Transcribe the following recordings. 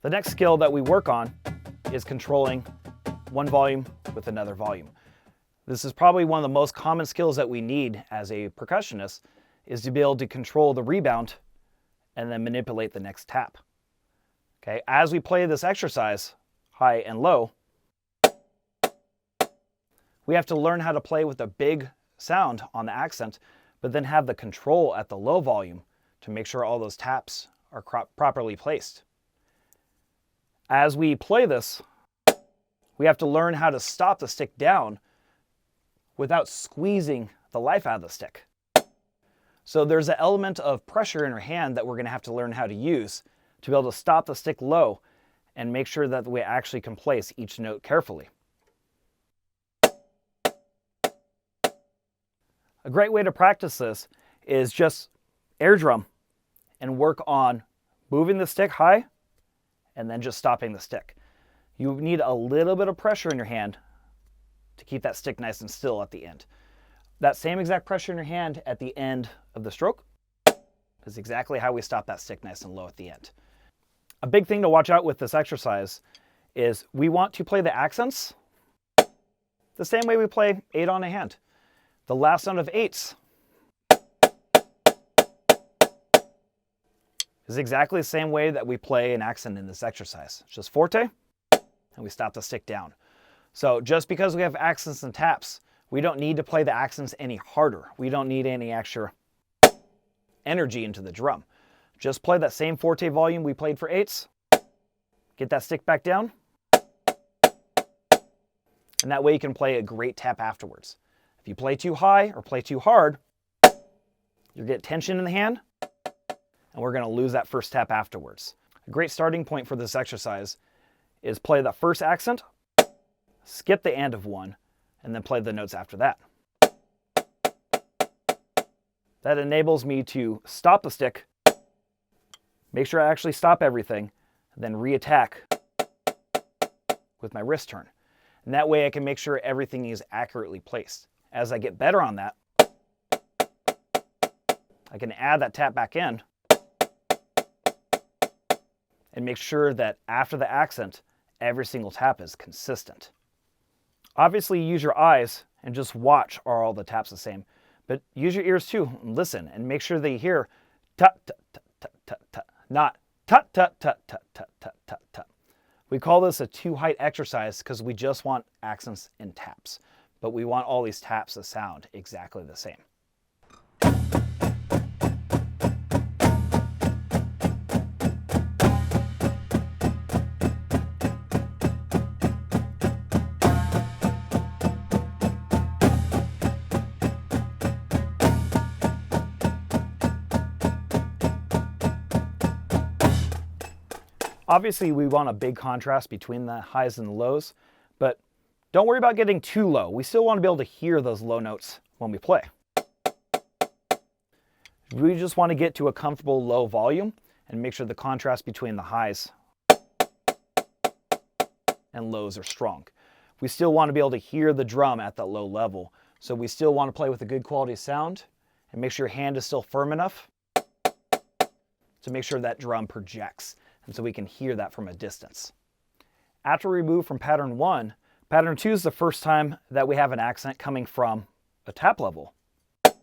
The next skill that we work on is controlling one volume with another volume. This is probably one of the most common skills that we need as a percussionist, is to be able to control the rebound and then manipulate the next tap. Okay, as we play this exercise, high and low, we have to learn how to play with a big sound on the accent, but then have the control at the low volume to make sure all those taps are properly placed. As we play this, we have to learn how to stop the stick down without squeezing the life out of the stick. So there's an element of pressure in our hand that we're going to have to learn how to use to be able to stop the stick low and make sure that we actually can place each note carefully. A great way to practice this is just air drum and work on moving the stick high and then just stopping the stick. You need a little bit of pressure in your hand to keep that stick nice and still at the end. That same exact pressure in your hand at the end of the stroke is exactly how we stop that stick nice and low at the end. A big thing to watch out with this exercise is we want to play the accents the same way we play 8 on a hand. The last sound of 8s is exactly the same way that we play an accent in this exercise. It's just forte, and we stop the stick down. So just because we have accents and taps, we don't need to play the accents any harder. We don't need any extra energy into the drum. Just play that same forte volume we played for 8s, get that stick back down, and that way you can play a great tap afterwards. If you play too high or play too hard, you'll get tension in the hand, and we're going to lose that first tap afterwards. A great starting point for this exercise is play the first accent, skip the end of one, and then play the notes after that. That enables me to stop the stick, make sure I actually stop everything, and then re-attack with my wrist turn. And that way I can make sure everything is accurately placed. As I get better on that, I can add that tap back in and make sure that after the accent, every single tap is consistent. Obviously, use your eyes and just watch, are all the taps the same? But use your ears too and listen and make sure that you hear tut, tut, tut, tut, tut, tut, not tut, tut, tut, tut, tut, tut, tut, tut. We call this a two-height exercise because we just want accents and taps, but we want all these taps to sound exactly the same. Obviously, we want a big contrast between the highs and the lows, but don't worry about getting too low. We still want to be able to hear those low notes when we play. We just want to get to a comfortable low volume and make sure the contrast between the highs and lows are strong. We still want to be able to hear the drum at that low level, so we still want to play with a good quality sound and make sure your hand is still firm enough to make sure that drum projects, and so we can hear that from a distance. After we move from pattern 1, pattern 2 is the first time that we have an accent coming from a tap level. And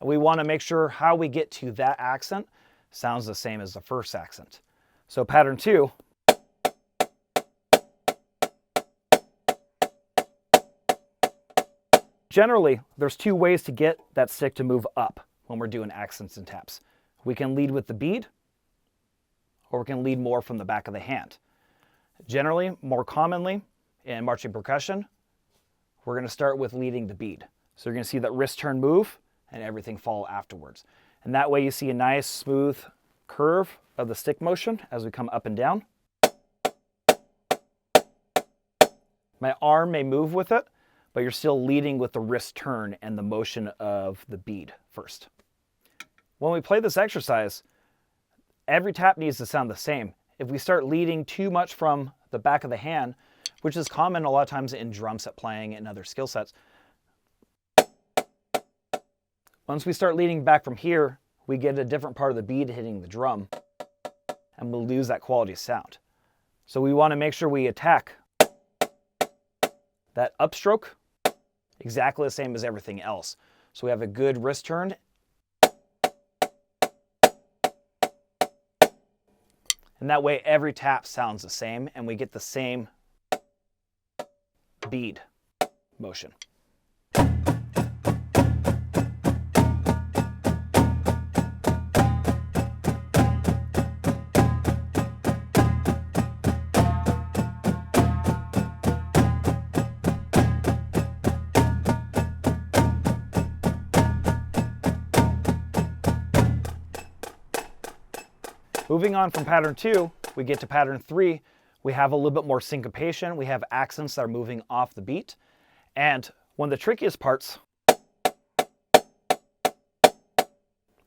we want to make sure how we get to that accent sounds the same as the first accent. So pattern 2, generally, there's two ways to get that stick to move up when we're doing accents and taps. We can lead with the bead, or we can lead more from the back of the hand. Generally, more commonly, in marching percussion, we're going to start with leading the bead. So you're going to see that wrist turn move and everything fall afterwards. And that way you see a nice smooth curve of the stick motion as we come up and down. My arm may move with it, but you're still leading with the wrist turn and the motion of the bead first. When we play this exercise, every tap needs to sound the same. If we start leading too much from the back of the hand, which is common a lot of times in drum set playing and other skill sets, once we start leading back from here, we get a different part of the bead hitting the drum. and we'll lose that quality of sound. So we want to make sure we attack that upstroke exactly the same as everything else. So we have a good wrist turn. And that way every tap sounds the same and we get the same bead motion. Moving on from pattern 2, we get to pattern 3. We have a little bit more syncopation. We have accents that are moving off the beat. And one of the trickiest parts is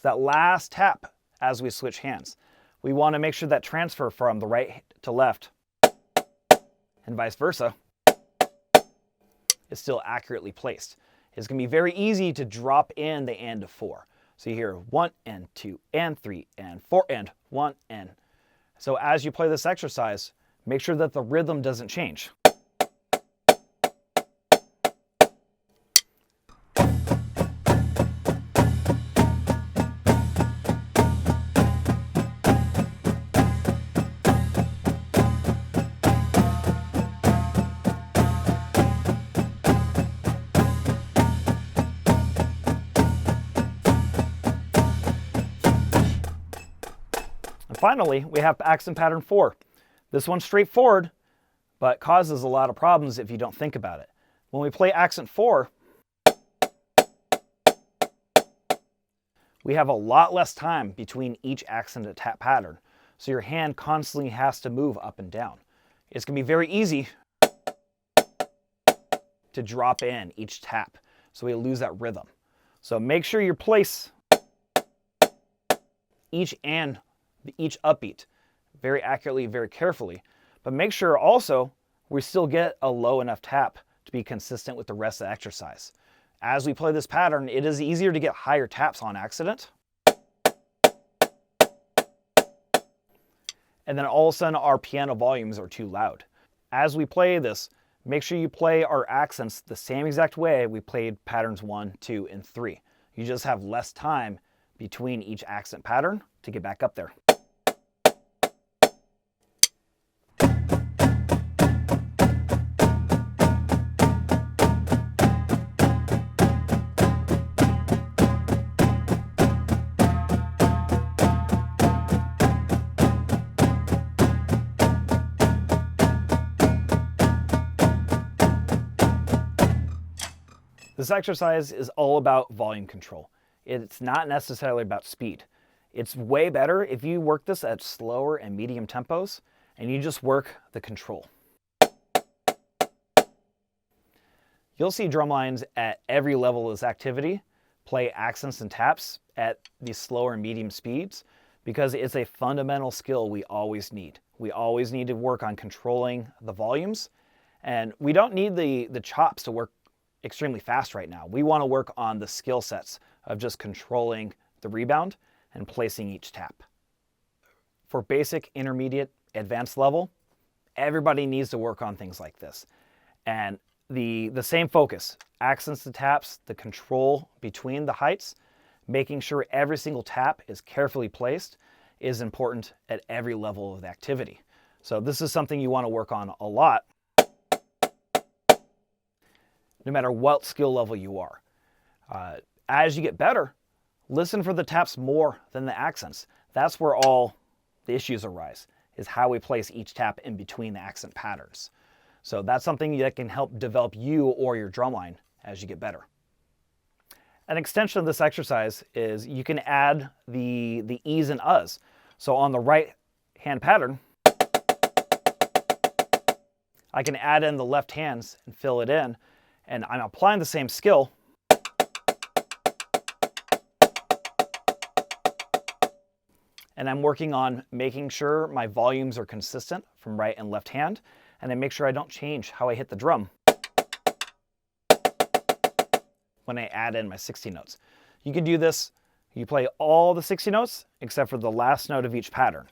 that last tap as we switch hands. We want to make sure that transfer from the right to left and vice versa is still accurately placed. It's going to be very easy to drop in the and of 4. So you hear 1 and 2 and 3 and 4 and 1 and. So as you play this exercise, make sure that the rhythm doesn't change. Finally, we have accent pattern 4. This one's straightforward, but causes a lot of problems if you don't think about it. When we play accent 4, we have a lot less time between each accent and tap pattern, so your hand constantly has to move up and down. It's going to be very easy to drop in each tap, so we lose that rhythm. So make sure you place each upbeat very accurately, very carefully, but make sure also we still get a low enough tap to be consistent with the rest of the exercise. As we play this pattern, it is easier to get higher taps on accident. And then all of a sudden our piano volumes are too loud. As we play this, make sure you play our accents the same exact way we played patterns 1, 2, and 3. You just have less time between each accent pattern to get back up there. This exercise is all about volume control. It's not necessarily about speed. It's way better if you work this at slower and medium tempos and you just work the control. You'll see drumlines at every level of this activity play accents and taps at these slower and medium speeds because it's a fundamental skill we always need. We always need to work on controlling the volumes, and we don't need the chops to work extremely fast right now. We want to work on the skill sets of just controlling the rebound and placing each tap. For basic, intermediate, advanced level, everybody needs to work on things like this. And the same focus, accents and taps, the control between the heights, making sure every single tap is carefully placed is important at every level of the activity. So this is something you want to work on a lot, no matter what skill level you are. As you get better, listen for the taps more than the accents. That's where all the issues arise, is how we place each tap in between the accent patterns. So that's something that can help develop you or your drumline as you get better. An extension of this exercise is you can add the e's and uhs. So on the right hand pattern, I can add in the left hands and fill it in, and I'm applying the same skill, and I'm working on making sure my volumes are consistent from right and left hand, and I make sure I don't change how I hit the drum when I add in my 60 notes. You can do this, you play all the 60 notes except for the last note of each pattern.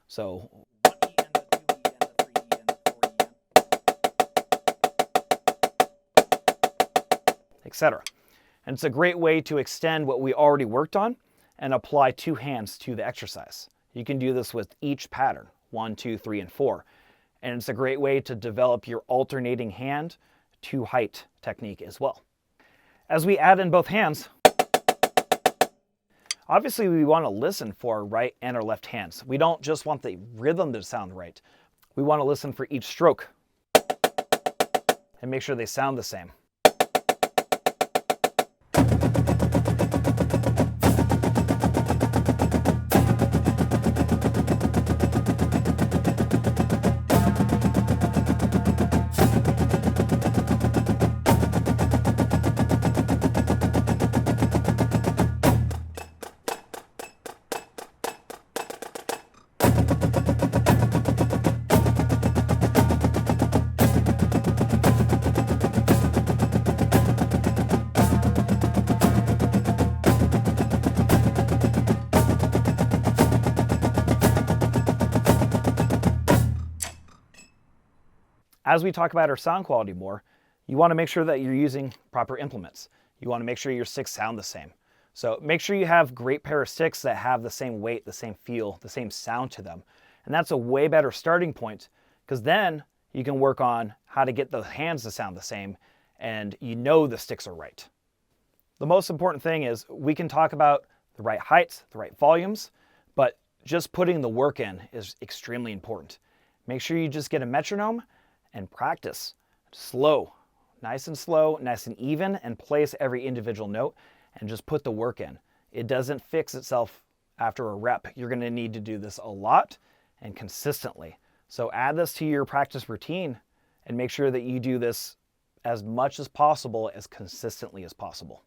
So 1 E and a 2 E and a 3 E and a 4 E, etc. And it's a great way to extend what we already worked on and apply 2 hands to the exercise. You can do this with each pattern, 1, 2, 3, and 4. And it's a great way to develop your alternating hand to height technique as well. As we add in both hands, obviously we want to listen for our right and our left hands. We don't just want the rhythm to sound right. We want to listen for each stroke and make sure they sound the same. As we talk about our sound quality more, you want to make sure that you're using proper implements. You want to make sure your sticks sound the same. So make sure you have a great pair of sticks that have the same weight, the same feel, the same sound to them. And that's a way better starting point, because then you can work on how to get the hands to sound the same and you know the sticks are right. The most important thing is we can talk about the right heights, the right volumes, but just putting the work in is extremely important. Make sure you just get a metronome and practice slow, nice and even, and place every individual note and just put the work in. It doesn't fix itself after a rep. You're going to need to do this a lot and consistently. So add this to your practice routine and make sure that you do this as much as possible, as consistently as possible.